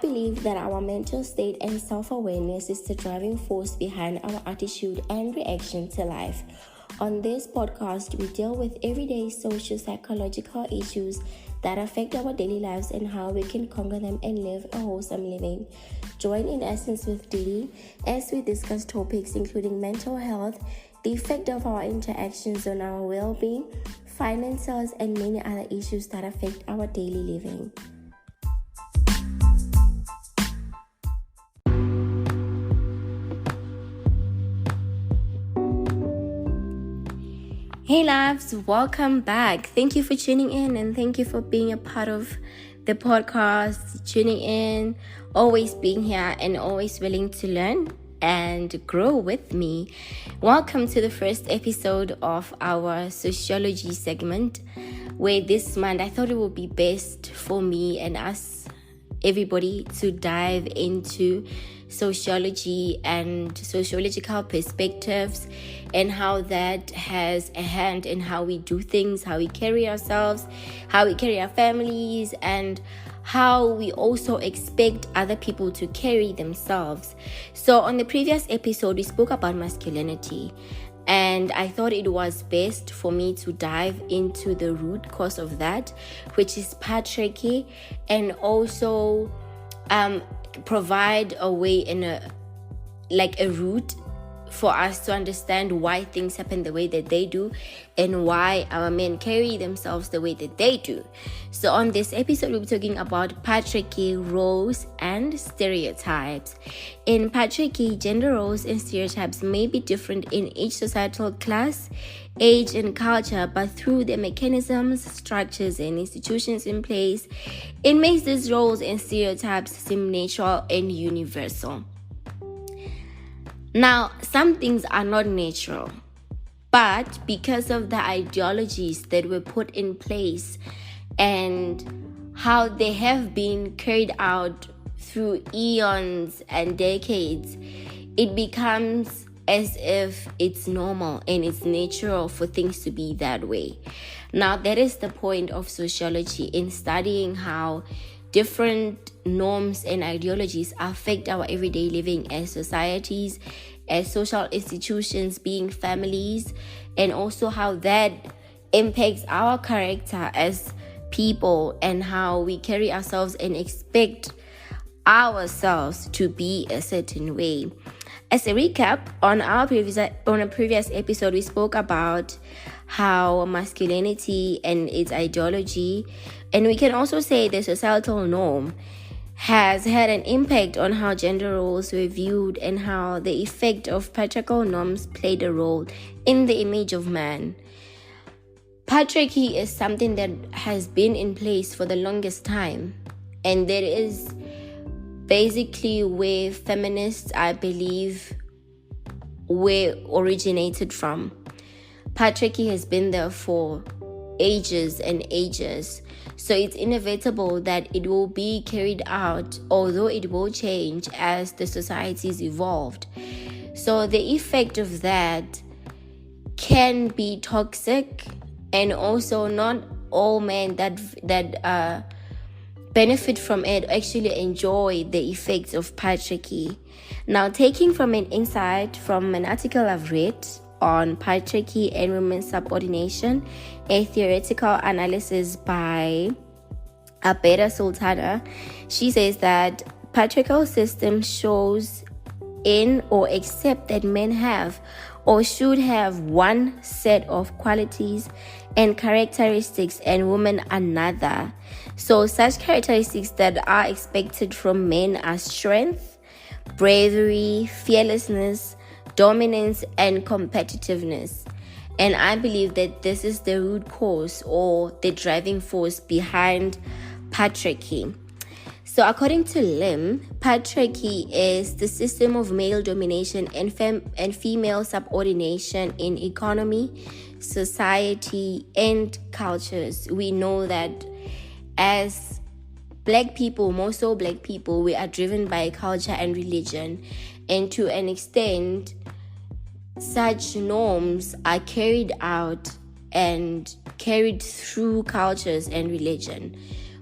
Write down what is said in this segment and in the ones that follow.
believe that our mental state and self-awareness is the driving force behind our attitude and reaction to life. On this podcast, we deal with everyday socio-psychological issues that affect our daily lives and how we can conquer them and live a wholesome living. Join in essence with Didi as we discuss topics including mental health, the effect of our interactions on our well-being, finances, and many other issues that affect our daily living. Hey loves, welcome back. Thank you for tuning in and thank you for being a part of the podcast, tuning in, always being here and always willing to learn and grow with me. Welcome to the first episode of our sociology segment, where this month I thought it would be best for me and us, everybody, to dive into sociology and sociological perspectives and how that has a hand in how we do things, how we carry ourselves, how we carry our families, and how we also expect other people to carry themselves. So on the previous episode, we spoke about masculinity, and I thought it was best for me to dive into the root cause of that, which is patriarchy, and also provide a way in a route for us to understand why things happen the way that they do and why our men carry themselves the way that they do. So on this episode, we'll be talking about patriarchy, roles, and stereotypes. In patriarchy, gender roles and stereotypes may be different in each societal class, age, and culture, but through the mechanisms, structures, and institutions in place, it makes these roles and stereotypes seem natural and universal. Now, some things are not natural, but because of the ideologies that were put in place and how they have been carried out through eons and decades, it becomes as if it's normal and it's natural for things to be that way. Now, that is the point of sociology, in studying how different norms and ideologies affect our everyday living as societies, as social institutions, being families, and also how that impacts our character as people and how we carry ourselves and expect ourselves to be a certain way. As a recap, on a previous episode, we spoke about how masculinity and its ideology, and we can also say the societal norm, has had an impact on how gender roles were viewed and how the effect of patriarchal norms played a role in the image of man. Patriarchy is something that has been in place for the longest time, and that is basically where feminists, I believe, were originated from. Patriarchy has been there for ages and ages, so it's inevitable that it will be carried out, although it will change as the societies evolved. So the effect of that can be toxic, and also not all men that benefit from it actually enjoy the effects of patriarchy. Now, taking from an insight from an article I've read on patriarchy and women's subordination, a theoretical analysis by Abeda Sultana, she says that patriarchal system shows in or accept that men have or should have one set of qualities and characteristics and women another. So such characteristics that are expected from men are strength, bravery, fearlessness, dominance, and competitiveness. And I believe that this is the root cause or the driving force behind patriarchy. So according to Lim, patriarchy is the system of male domination and female subordination in economy, society, and cultures. We know that as Black people, more so Black people, we are driven by culture and religion. And to an extent, such norms are carried out and carried through cultures and religion.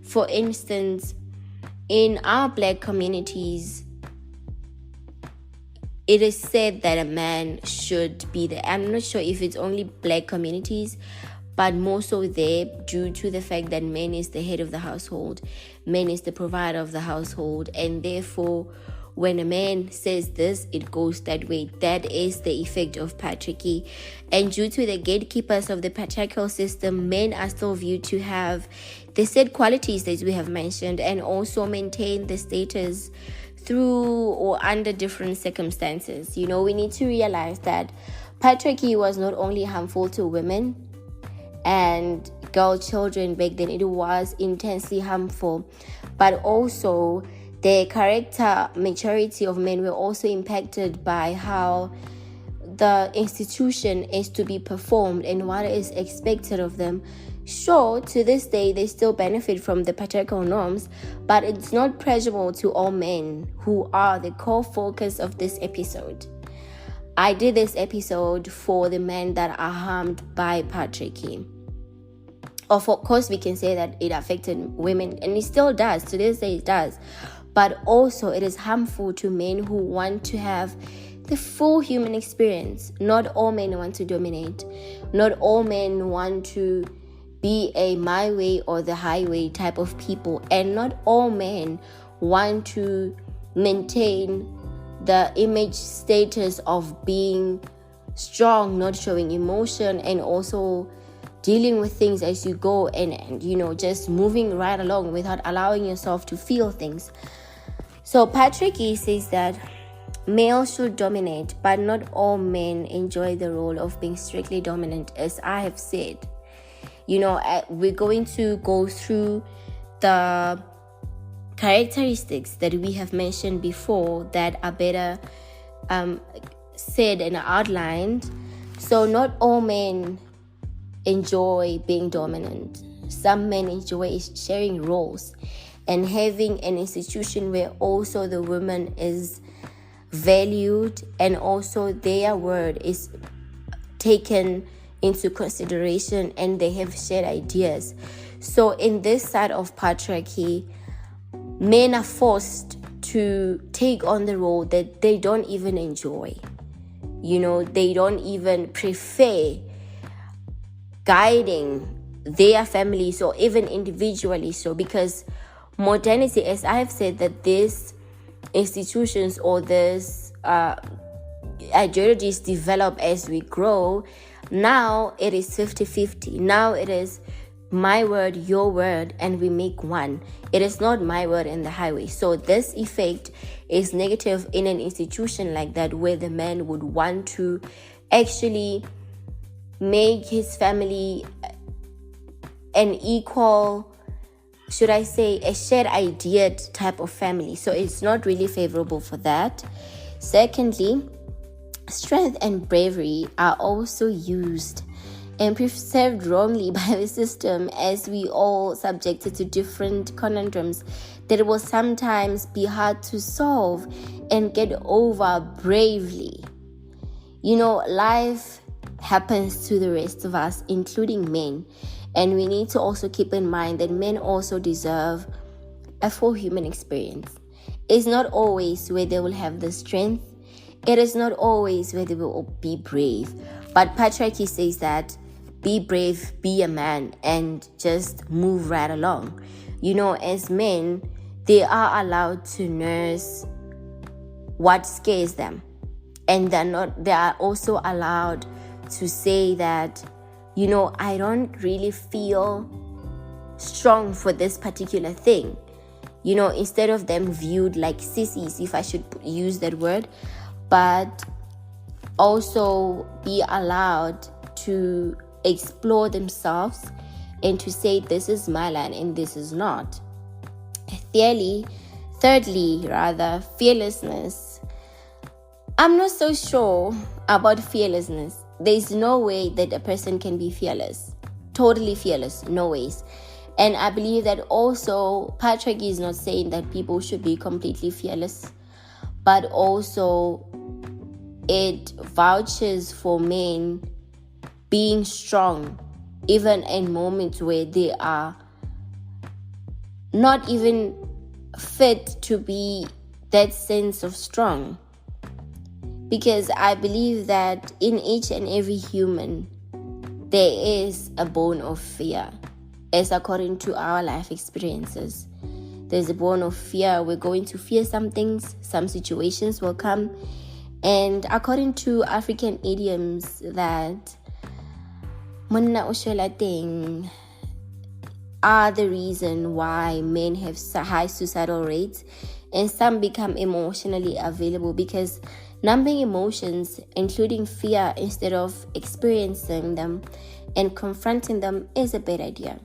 For instance, in our Black communities, it is said that a man should be there. I'm not sure if it's only Black communities, but more so there, due to the fact that man is the head of the household, man is the provider of the household, and therefore when a man says this, it goes that way. That is the effect of patriarchy. And due to the gatekeepers of the patriarchal system, men are still viewed to have the said qualities that we have mentioned, and also maintain the status through or under different circumstances. We need to realize that patriarchy was not only harmful to women and girl children back then, it was intensely harmful, but also the character maturity of men were also impacted by how the institution is to be performed and what is expected of them. Sure, to this day, they still benefit from the patriarchal norms, but it's not pleasurable to all men, who are the core focus of this episode. I did this episode for the men that are harmed by patriarchy. Of course, we can say that it affected women, and it still does. To this day, it does. But also, it is harmful to men who want to have the full human experience. Not all men want to dominate. Not all men want to be a my way or the highway type of people. And not all men want to maintain the image status of being strong, not showing emotion, and also dealing with things as you go, and just moving right along without allowing yourself to feel things. So patriarchy says that males should dominate, but not all men enjoy the role of being strictly dominant, as I have said. We're going to go through the characteristics that we have mentioned before that are better said and outlined. So not all men enjoy being dominant. Some men enjoy sharing roles and having an institution where also the woman is valued and also their word is taken into consideration, and they have shared ideas. So in this side of patriarchy, men are forced to take on the role that they don't even enjoy. They don't even prefer guiding their families or even individually. So because modernity, as I have said, that these institutions or these ideologies develop as we grow. Now it is 50-50. Now it is my word, your word, and we make one. It is not my word and the highway. So this effect is negative in an institution like that, where the man would want to actually make his family an equal, should I say, a shared idea type of family. So it's not really favorable for that. Secondly, strength and bravery are also used and perceived wrongly by the system, as we all subjected to different conundrums that will sometimes be hard to solve and get over bravely. Life happens to the rest of us, including men. And we need to also keep in mind that men also deserve a full human experience. It's not always where they will have the strength. It is not always where they will be brave. But patriarchy says that be brave, be a man, and just move right along. As men, they are allowed to nurse what scares them. And they are also allowed to say that, I don't really feel strong for this particular thing. Instead of them viewed like sissies, if I should use that word, but also be allowed to explore themselves and to say, this is my land and this is not. Thirdly, fearlessness. I'm not so sure about fearlessness. There's no way that a person can be fearless, totally fearless, no ways. And I believe that also patriarchy is not saying that people should be completely fearless, but also it vouches for men being strong, even in moments where they are not even fit to be that sense of strong. Because I believe that in each and every human, there is a bone of fear, as according to our life experiences. There's a bone of fear. We're going to fear some things, some situations will come. And according to African idioms, that monna ushola ting are the reason why men have high suicidal rates, and some become emotionally available, because numbing emotions, including fear, instead of experiencing them and confronting them is a bad idea.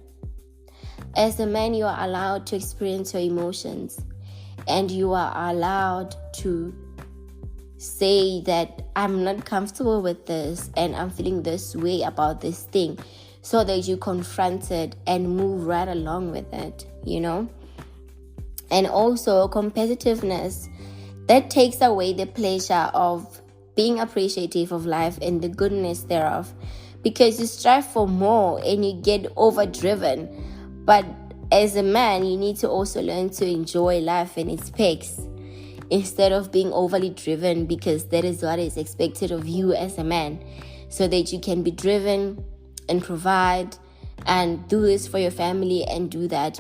As a man, you are allowed to experience your emotions, and you are allowed to say that I'm not comfortable with this and I'm feeling this way about this thing, so that you confront it and move right along with it, And also competitiveness, that takes away the pleasure of being appreciative of life and the goodness thereof, because you strive for more and you get overdriven. But as a man, you need to also learn to enjoy life in its peaks, instead of being overly driven, because that is what is expected of you as a man, so that you can be driven and provide and do this for your family and do that.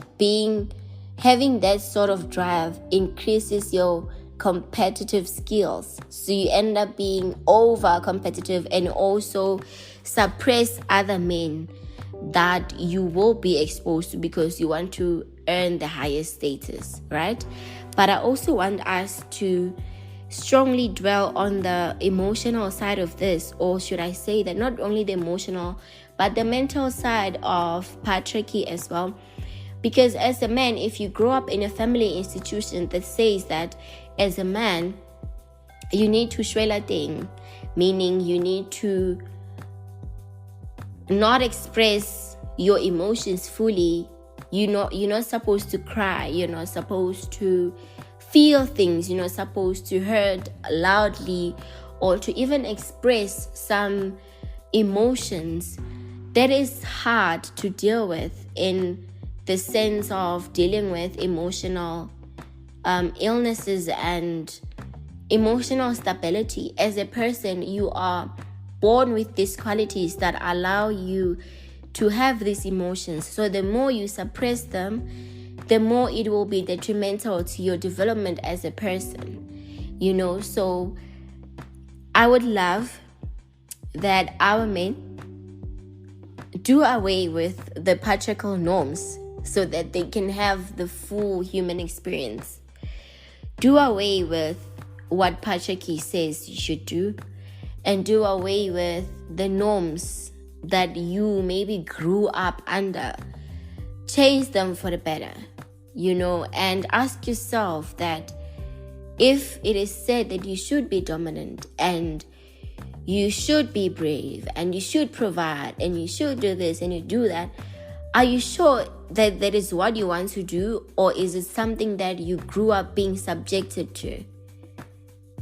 Having that sort of drive increases your competitive skills, so you end up being over competitive and also suppress other men that you will be exposed to, because you want to earn the highest status, right? But I also want us to strongly dwell on the emotional side of this, or should I say that not only the emotional but the mental side of patriarchy as well. Because as a man, if you grow up in a family institution that says that as a man you need to shwela ting, meaning you need to not express your emotions fully, you're not supposed to cry, you're not supposed to feel things, you're not supposed to hurt loudly or to even express some emotions, that is hard to deal with in the sense of dealing with emotional illnesses and emotional stability. As a person, you are born with these qualities that allow you to have these emotions. So the more you suppress them, the more it will be detrimental to your development as a person. So I would love that our men do away with the patriarchal norms so that they can have the full human experience. Do away with what patriarchy says you should do, and do away with the norms that you maybe grew up under. Change them for the better, and ask yourself that if it is said that you should be dominant and you should be brave and you should provide and you should do this and you do that, are you sure that that is what you want to do, or is it something that you grew up being subjected to?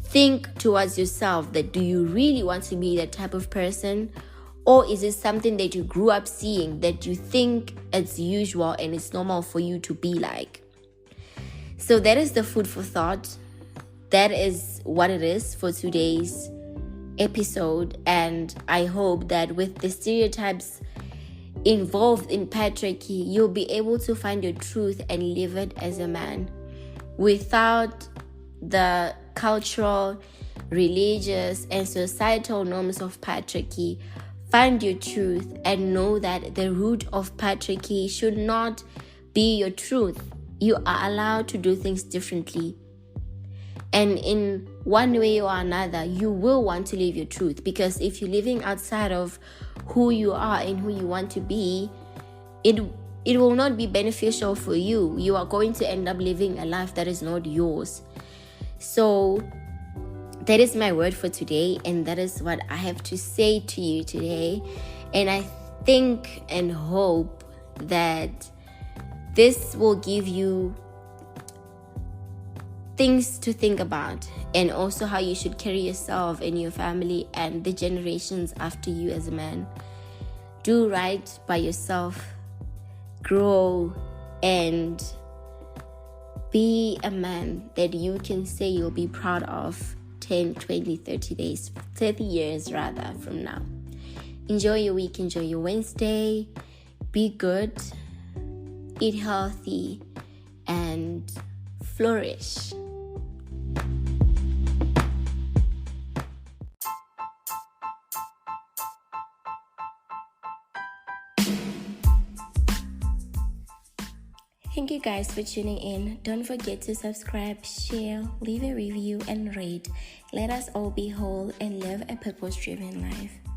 Think towards yourself, that do you really want to be that type of person, or is it something that you grew up seeing that you think it's usual and it's normal for you to be like? So that is the food for thought. That is what it is for today's episode, and I hope that with the stereotypes involved in patriarchy, you'll be able to find your truth and live it as a man without the cultural, religious, and societal norms of patriarchy. Find your truth and know that the root of patriarchy should not be your truth. You are allowed to do things differently. And in one way or another, you will want to live your truth, because if you're living outside of who you are and who you want to be, it will not be beneficial for you. You are going to end up living a life that is not yours. So that is my word for today, and that is what I have to say to you today. And I think and hope that this will give you things to think about, and also how you should carry yourself and your family and the generations after you as a man. Do right by yourself, grow, and Be a man that you can say you'll be proud of 10, 20, 30 days, 30 years rather from now. Enjoy your week, enjoy your Wednesday. Be good, eat healthy, and flourish. Thank you guys for tuning in. Don't forget to subscribe, share, leave a review, and rate. Let us all be whole and live a purpose-driven life.